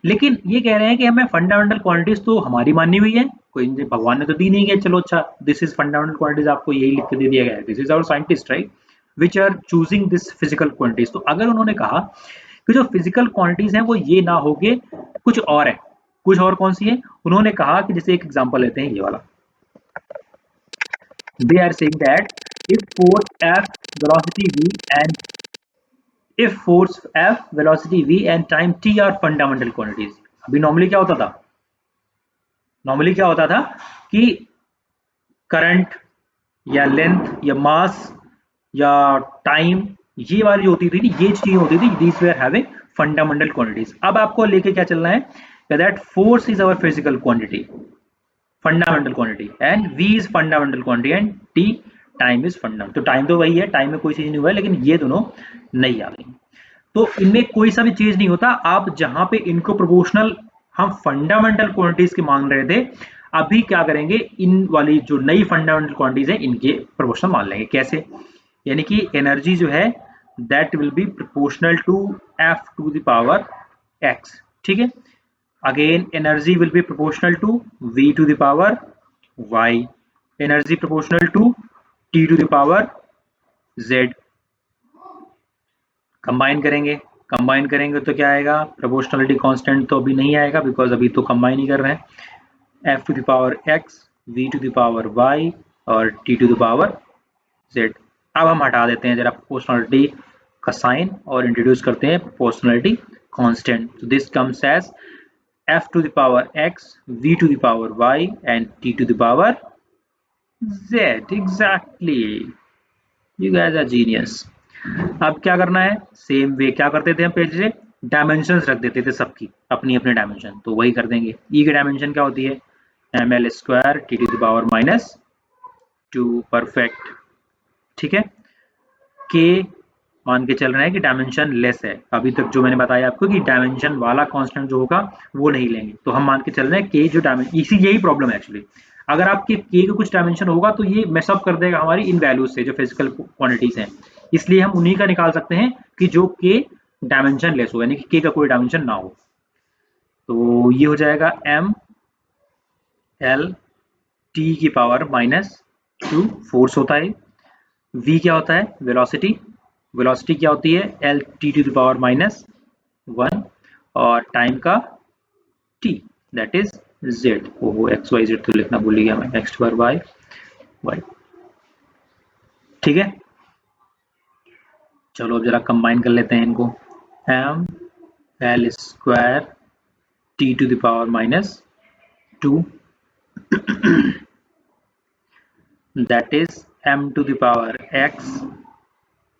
लेकिन ये कह रहे हैं कि हमें फंडामेंटल क्वांटिटीज तो हमारी मानी हुई है, कोई भगवान ने तो दी नहीं है। चलो अच्छा, दिस इज फंडामेंटल क्वांटिटीज, आपको यही लिख के दे दिया गया है, this is our scientist, right, which are choosing this physical quantities. तो अगर उन्होंने कहा कि जो फिजिकल क्वांटिटीज हैं वो ये ना होगे, कुछ और है, कुछ और कौन सी है, उन्होंने कहा कि जैसे एक एग्जांपल लेते हैं ये वाला। They are saying that if force F, velocity v and time t are fundamental quantities। अभी नॉर्मली क्या होता था, कि करंट या लेंथ या मास या टाइम, ये वाली होती थी, ये चीजें होती थी, these way are having fundamental quantities. अब आपको लेके क्या चलना है, that force is our physical quantity, fundamental quantity, and v is fundamental quantity and t time is fundamental. तो टाइम तो वही है, टाइम में कोई चीज नहीं हुआ है, लेकिन ये दोनों नहीं आ गई। तो इनमें कोई सा भी चीज नहीं होता। आप जहां पे इनको प्रोपोर्शनल हम फंडामेंटल क्वांटिटीज के मांग रहे थे, अभी क्या करेंगे, इन वाली जो नई फंडामेंटल क्वांटिटीज है इनके प्रोपोर्शनल मान लेंगे। कैसे? यानी कि एनर्जी जो है that will be proportional to f to the power x. ठीक है, again energy will be proportional to v to the power y, energy proportional to t to the power z। Combine करेंगे तो क्या आएगा? Proportionality constant तो अभी नहीं आएगा, बिकॉज अभी तो कंबाइन ही कर रहे हैं। f to the power x, v to the power y और t to the power z। अब हम हटा देते हैं जरा प्रोपोर्शनलिटी का साइन और इंट्रोड्यूस करते हैं प्रोपोर्शनलिटी कांस्टेंट। तो this comes as f to the power x, v to the power y and t to the power z। Exactly, you guys are genius। अब क्या करना है? सेम वे क्या करते थे हम पहले से, डायमेंशंस रख देते थे सबकी अपनी अपनी डायमेंशन। तो वही कर देंगे। ई की डायमेंशन क्या होती है? ml square T to the power minus 2। Perfect, ठीक है। के मान के चल रहे हैं कि डायमेंशन लेस है। अभी तक जो मैंने बताया आपको कि डायमेंशन वाला कांस्टेंट जो होगा वो नहीं लेंगे, तो हम मान के चल रहे हैं के जो डायमेंशन, यही प्रॉब्लम है एक्चुअली। अगर आपके के का कुछ डायमेंशन होगा तो ये मैसअप कर देगा हमारी इन वैल्यूज से जो फिजिकल क्वांटिटीज हैं। इसलिए हम उन्हीं का निकाल सकते हैं कि जो के डायमेंशन लेस हो, यानी कि के का कोई डायमेंशन ना हो। तो ये हो जाएगा एम एल टी की पावर -2 फोर्स होता है। v क्या होता है? वेलोसिटी। वेलोसिटी क्या होती है? L T to the power -1 और टाइम का t दैट इज z। ओहो एक्स वाई जेड तो लिखना भूल गया मैं, एक्स पर वाई वाई। ठीक है, चलो अब जरा कंबाइन कर लेते हैं इनको। M L square T to the power -2 that is m to the power x,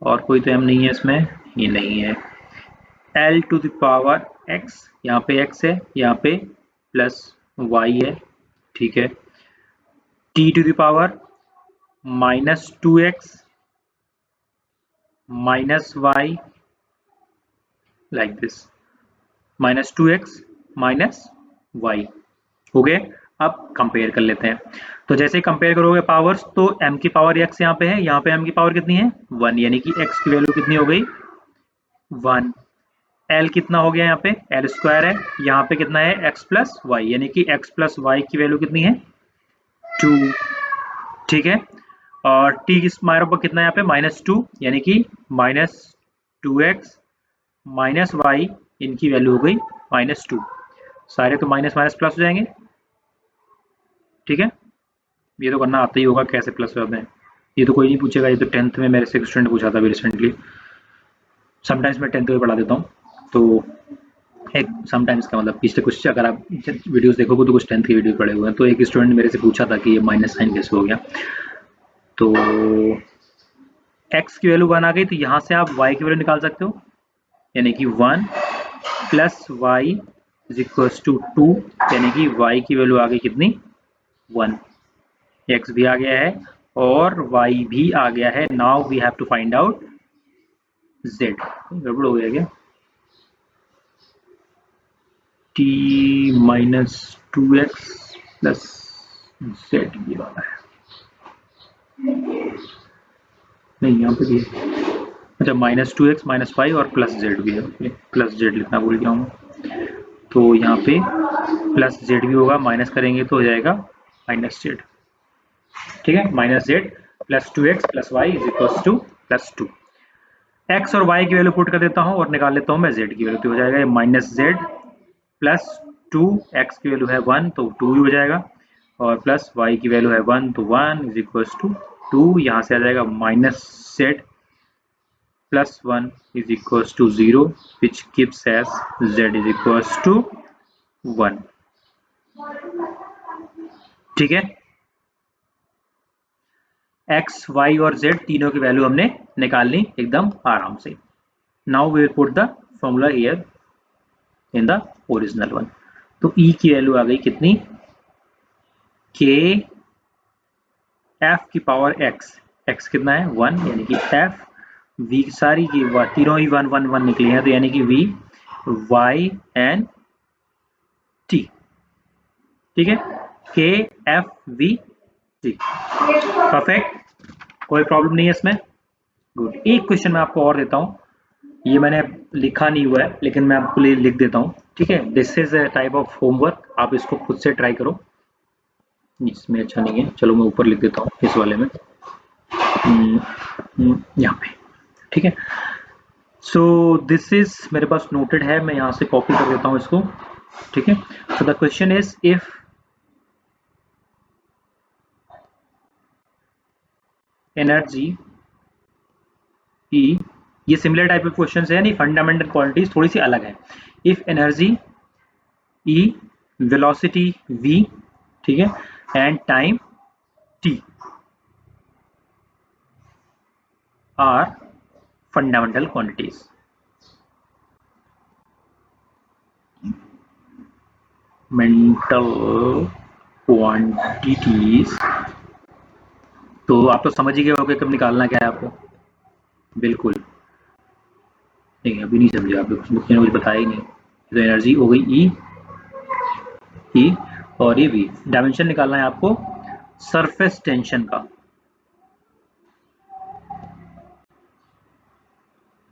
और कोई तो m नहीं है इसमें, ये नहीं है। l to the power x, यहाँ पे x है, यहाँ पे प्लस y है, ठीक है। t to the power -2x minus y like this, -2x minus y। हो गए। अब कंपेयर कर लेते हैं। तो जैसे कंपेयर करोगे पावर्स, तो m की पावर x यहाँ पे है, यहाँ पे m की पावर कितनी है? 1, यानी कि x की वैल्यू कितनी हो गई? 1। l कितना हो गया? यहाँ पे l स्क्वायर है, यहाँ पे कितना है? x प्लस वाई, यानी कि x प्लस वाई की वैल्यू कितनी है? 2। ठीक है, और t की हमारे ऊपर कितना है यहाँ पे? -2, यानी कि -2x माइनस वाई, इनकी वैल्यू हो गई -2। सारे तो माइनस माइनस प्लस हो जाएंगे। ठीक है, ये तो करना आता ही होगा कैसे प्लस होते हैं, ये तो कोई नहीं पूछेगा। ये तो 10th में मेरे से एक स्टूडेंट पूछा था अभी रिसेंटली। समटाइम्स मैं 10th में पढ़ा देता हूँ, तो एक समटाइम्स का मतलब पिछले कुछ, अगर आप वीडियोस देखोगे तो कुछ 10th की वीडियो पड़े हुए हैं। तो एक स्टूडेंट ने मेरे से पूछा था कि ये माइनस साइन कैसे हो गया। तो x की वैल्यू 1 आ गई, तो यहाँ से आप y की वैल्यू निकाल सकते हो, यानी कि 1 plus y is equals to 2, यानी कि y की वैल्यू आ गई कितनी? 1। x भी आ गया है और y भी आ गया है। Now we have to find out z। गड़बड़ हो गया क्या? t -2x प्लस z, ये वाला है नहीं, यहाँ पे भी है। अच्छा, -2x -5 और प्लस z भी है। प्लस z लिखना भूल गया हूँ, तो यहाँ पे प्लस z भी होगा, माइनस करेंगे तो हो जाएगा -z। ठीक है, -z plus 2x plus y is equals to +2। x और y की वैल्यू पुट कर देता हूँ और निकाल लेता हूँ मैं z की वैल्यू, तो हो जाएगा -z प्लस 2, x की वैल्यू है 1 तो 2 ही हो जाएगा, और प्लस y की वैल्यू है 1 तो 1 इज इक्वल्स टू 2। यहाँ से आ जाएगा -z plus 1 is equals to 0, which gives as z is equals to 1। ठीक है, x, y और z तीनों की वैल्यू हमने निकाल ली एकदम आराम से। Now we will put the formula here in the original one. तो e की वैल्यू आ गई कितनी? के एफ की पावर एक्स, एक्स कितना है 1, यानी कि एफ वी सारी की तीनों ही 1 1 1 निकली हैं, तो यानी कि वी वाई एंड टी। ठीक है, के एफ वी टी, परफेक्ट, कोई प्रॉब्लम नहीं है इसमें। गुड। एक क्वेश्चन मैं आपको और देता हूँ, ये मैंने लिखा नहीं हुआ है लेकिन मैं आपको लिख देता हूँ। ठीक है, this is a type of homework, आप इसको खुद से ट्राई करो। इसमें अच्छा नहीं है, चलो मैं ऊपर लिख देता हूँ इस वाले में, यहाँ पे। ठीक है, सो दिस इज मेरे पास नोटेड है, मैं यहाँ से कॉपी कर देता हूँ इसको। ठीक है, so the question is if energy ई, ये सिमिलर टाइप ऑफ क्वेश्चन है, नहीं फंडामेंटल क्वांटिटीज थोड़ी सी अलग है। If energy E, velocity v, ठीक है, and time t are fundamental quantities. Mental quantities, तो आप तो समझ ही गए होगे कब निकालना क्या है आपको। बिल्कुल नहीं, अभी नहीं समझे आप, कुछ ने कुछ बताया ही नहीं। तो एनर्जी हो गई ई, ई और ये वी, डायमेंशन निकालना है आपको सरफेस टेंशन का।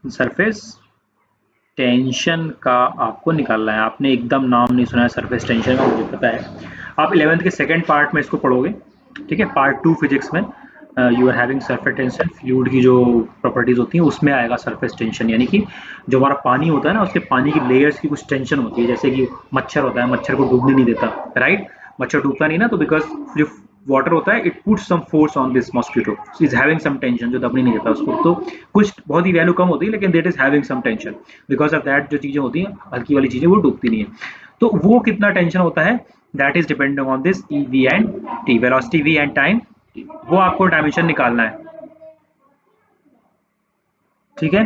सरफेस टेंशन का आपको निकालना है, आपने एकदम नाम नहीं सुना है सरफेस टेंशन का, मुझे पता है। आप 11th के सेकंड पार्ट में इसको पढ़ोगे। ठीक है, पार्ट 2 फिजिक्स में you are having surface tension, fluid की जो प्रॉपर्टीज होती हैं उसमें आएगा सरफेस टेंशन, यानी कि जो हमारा पानी होता है ना, उसके पानी की लेयर्स की कुछ टेंशन होती है, जैसे कि मच्छर होता है, मच्छर को डूबने नहीं देता, राइट। मच्छर डूबता नहीं ना, तो बिकॉज जो वाटर होता है it puts some force on this mosquito, is having some tension, जो दबने नहीं देता उसको। तो कुछ बहुत ही वैल्यू कम होती है लेकिन that is having some tension, because of that जो चीजें होती हैं हल्की वाली चीजें वो डूबती नहीं है। तो वो कितना टेंशन होता है, that is depending on this E v and t, velocity v and time, वो आपको डायमेंशन निकालना है। ठीक है,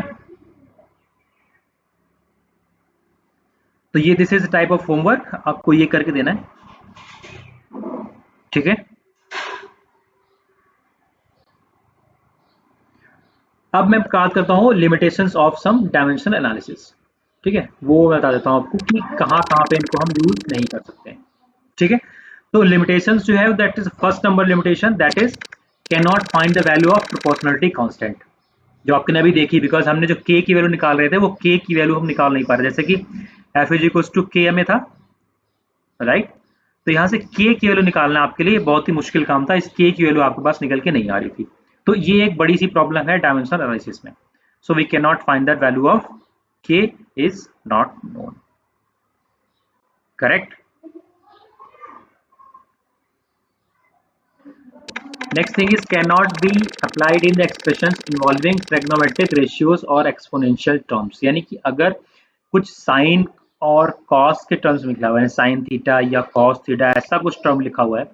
तो ये this is type of homework, आपको ये करके देना है। ठीक है, अब मैं बात करता हूँ limitations of some dimensional analysis. ठीक है, वो मैं बता देता हूँ आपको कि कहाँ कहाँ पे इनको हम यूज नहीं कर सकते हैं। ठीक है, तो लिमिटेशंस जो है that is first number limitation, that is can not find the value of proportionality constant, जो आपने अभी देखी, बिकॉज हमने जो के की वैल्यू निकाल रहे थे वो के की वैल्यू हम निकाल नहीं पा रहे, जैसे कि एफ इज इक्वल टू के में था, राइट। तो यहाँ से के की वैल्यू निकालना आपके लिए बहुत ही मुश्किल काम था, इस के की वैल्यू आपके पास निकल के नहीं आ रही थी। तो ये एक बड़ी सी प्रॉब्लम है डायमेंशनल एनालिसिस में। So we can not find the value of K, is not known, correct. Next thing is cannot be applied in the expressions involving trigonometric ratios और exponential terms, यानी कि अगर कुछ साइन और cos के terms में लिखा हुआ है, साइन थीटा या कॉस थीटा ऐसा कुछ टर्म लिखा हुआ है,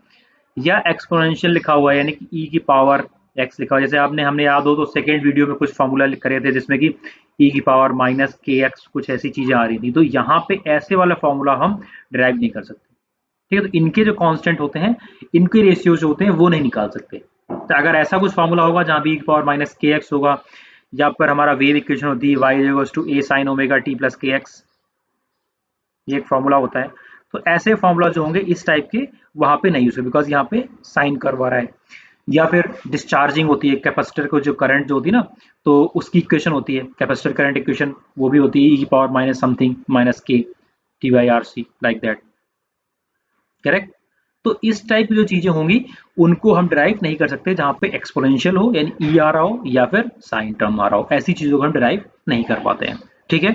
या एक्सपोनेंशियल लिखा हुआ है यानी कि ई की पावर एक्स लिखा हुआ है, जैसे आपने हमने याद हो तो सेकेंड वीडियो में कुछ फॉर्मूला लिख रहे थे जिसमें कि ई की पावर माइनस के एक्स कुछ ऐसी चीजें आ रही थी, तो यहाँ पे ऐसे वाला फॉर्मूला हम ड्राइव नहीं कर सकते। ठीक है, तो इनके जो कांस्टेंट होते हैं, इनके रेशियो जो होते हैं वो नहीं निकाल सकते। तो अगर ऐसा कुछ फॉर्मूला होगा जहाँ बी की पावर माइनस के एक्स होगा, या पर हमारा वेव इक्वेशन होती है y equals to a sine omega t plus k x, ये एक फॉर्मूला होता है। तो ऐसे फॉर्मूला जो होंगे इस टाइप के वहां पे नहीं होते, बिकॉज यहाँ पे साइन कर्व आ रहा है। या फिर डिस्चार्जिंग होती है कैपेसिटर को, जो करंट जो होती है ना, तो उसकी इक्वेशन होती है कैपेसिटर करंट इक्वेशन, वो भी होती है ई की power minus something minus k t by r c, like that, correct. तो इस टाइप की जो चीजें होंगी उनको हम डिराइव नहीं कर सकते जहां पे एक्सपोनेंशियल हो, यानी ई आ रहा हो या फिर साइन टर्म आ रहा हो, ऐसी चीजों को हम डिराइव नहीं कर पाते हैं। ठीक है,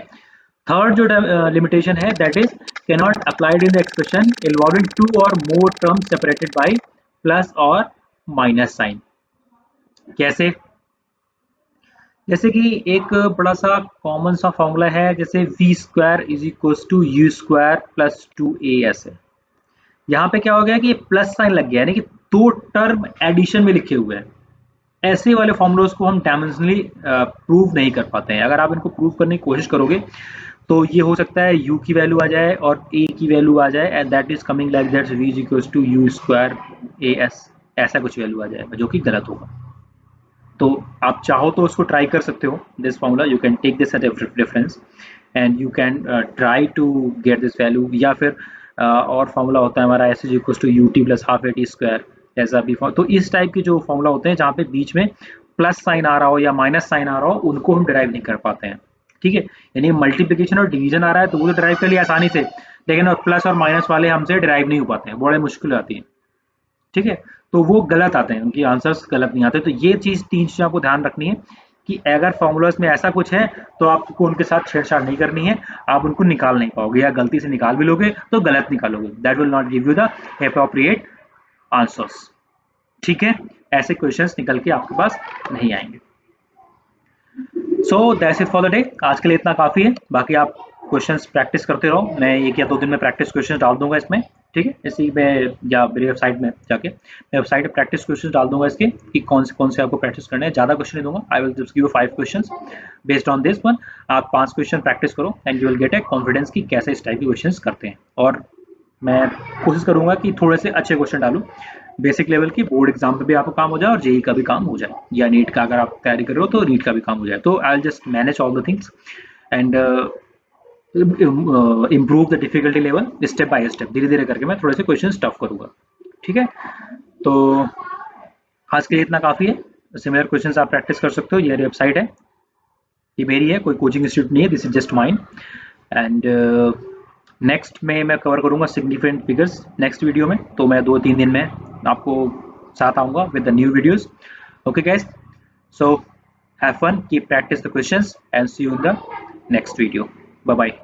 थर्ड जो लिमिटेशन है that is can not applied in the expression involving two और more terms separated by plus और माइनस साइन। कैसे, जैसे कि एक बड़ा सा कॉमन सा फॉर्मूला है, जैसे v square is equal to u square plus 2as है। यहाँ पे क्या हो गया कि प्लस साइन लग गया, यानी कि दो टर्म एडिशन में लिखे हुए हैं। ऐसे वाले फॉर्मूलाज को हम डायमेंशनली प्रूव नहीं कर पाते हैं। अगर आप इनको प्रूव करने की कोशिश करोगे तो ये हो सकता है u की वैल्यू आ जाए और a की वैल्यू आ जाए, and that is coming like that v is equals to u square as, ऐसा कुछ वैल्यू आ जाएगा जो कि गलत होगा। तो आप चाहो तो उसको ट्राई कर सकते हो, this formula you can take this as a reference and you can try to get this value. या फिर और फॉर्मूला होता है हमारा s is equals to u t plus half a t square, ऐसा भी। तो इस टाइप के जो फॉर्मूला होते हैं जहाँ पे बीच में प्लस साइन आ रहा हो या माइनस साइन आ रहा हो, उनको हम ड्राइव नहीं कर पाते हैं, ठीक है। यानी मल्टीप्लिकेशन और डिवीजन आ रहा है तो वो तो ड्राइव कर लिया आसानी से, लेकिन प्लस और माइनस वाले हमसे ड्राइव नहीं हो पाते हैं, बड़े मुश्किल आती है, ठीक है। तो वो गलत आते हैं, उनकी आंसर्स गलत नहीं आते। तो ये चीज़ 3 चीज़ें आपको ध्यान रखनी है कि अगर फॉर्मूलाज में ऐसा कुछ है तो आपको उनके साथ छेड़छाड़ नहीं करनी है, आप उनको निकाल नहीं पाओगे, या गलती से निकाल भी लोगे तो गलत निकालोगे, that will not give you the appropriate answers, ठीक है। ऐसे क्वेश्चंस निकल के आपके पास नहीं आएंगे। So that's it for the day, आज के लिए इतना काफ़ी है। बाकी आप क्वेश्चंस प्रैक्टिस करते रहो, मैं 1 या 2 दिन में प्रैक्टिस क्वेश्चंस डाल दूंगा इसमें, ठीक है। इसी में या मेरी वेबसाइट में जाके, मैं वेबसाइट में प्रैक्टिस क्वेश्चंस डाल दूंगा इसके कि कौन से आपको प्रैक्टिस करने हैं। ज़्यादा क्वेश्चन नहीं दूंगा, आई will just give you 5 questions based on this one. आप 5 क्वेश्चन प्रैक्टिस करो and you will gate A confidence कि कैसे इस टाइप के क्वेश्चंस करते हैं। और मैं कोशिश करूंगा कि थोड़े से अच्छे क्वेश्चन डालूं, बेसिक लेवल की, बोर्ड एग्जाम पे भी आपको काम हो जाए और जेई का भी काम हो जाए, या नीट का अगर आप तैयारी कर रहे हो तो नीट का भी काम हो जाए। तो आई will just manage all the things and improve the difficulty level step by step, धीरे धीरे करके मैं थोड़े से क्वेश्चन टफ करूंगा, ठीक है। तो आज के लिए इतना काफ़ी है। सिमिलर क्वेश्चन आप प्रैक्टिस कर सकते हो, ये वेबसाइट है, ये मेरी है, कोई कोचिंग इंस्टीट्यूट नहीं है, this is just mind. And next में मैं कवर करूंगा सिग्निफिकेंट फिगर्स नेक्स्ट वीडियो में, तो मैं 2-3 दिन में आपको साथ आऊंगा with the new videos. Okay guys, so have fun, keep practice the questions and see you in the next video. Bye bye.